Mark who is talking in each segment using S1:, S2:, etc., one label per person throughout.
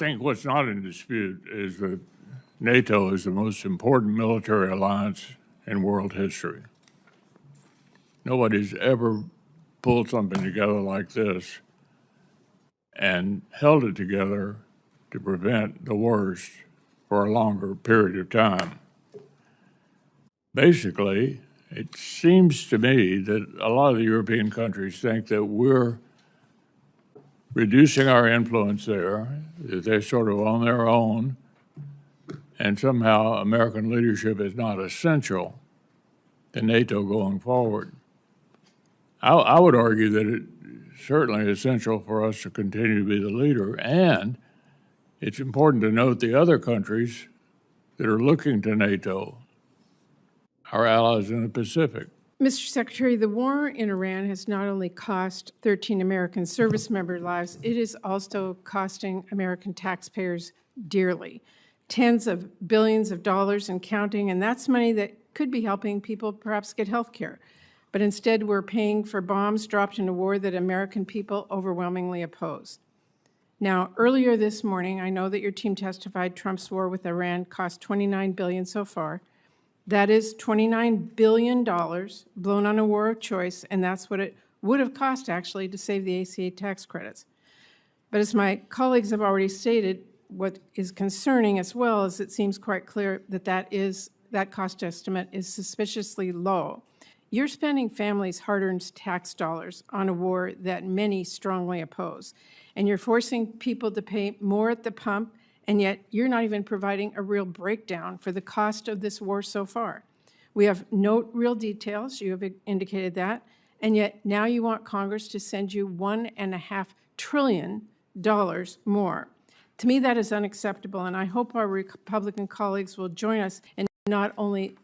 S1: think what's not in dispute is that NATO is the most important military alliance in world history. Nobody's ever pulled something together like this and held it together to prevent the worst for a longer period of time. Basically, it seems to me that a lot of the European countries think that we're reducing our influence there, that they're sort of on their own, and somehow American leadership is not essential to NATO going forward. I would argue that it's certainly essential for us to continue to be the leader, and it's important to note the other countries that are looking to NATO, our allies in the Pacific.
S2: Mr. Secretary, the war in Iran has not only cost 13 American service member lives, it is also costing American taxpayers dearly. Tens of billions of dollars and counting, and that's money that could be helping people perhaps get health care. But instead, we're paying for bombs dropped in a war that American people overwhelmingly oppose. Now, earlier this morning, I know that your team testified Trump's war with Iran cost $29 billion so far. That is $29 billion blown on a war of choice, and that's what it would have cost, actually, to save the ACA tax credits. But as my colleagues have already stated, what is concerning as well is it seems quite clear that that cost estimate is suspiciously low. You're spending families' hard-earned tax dollars on a war that many strongly oppose, and you're forcing people to pay more at the pump, and yet you're not even providing a real breakdown for the cost of this war so far. We have no real details, you have indicated that, and yet now you want Congress to send you $1.5 trillion more. To me, that is unacceptable, and I hope our Republican colleagues will join us in not only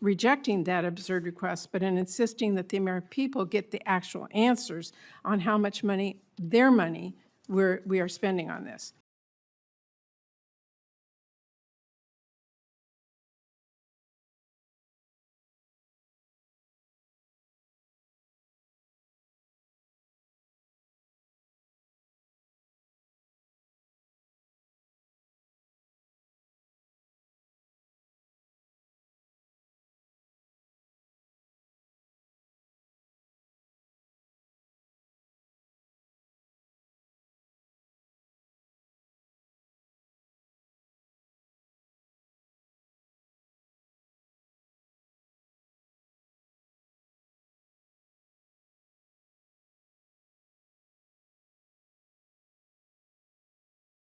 S2: rejecting that absurd request, but in insisting that the American people get the actual answers on how much money, their money, we are spending on this.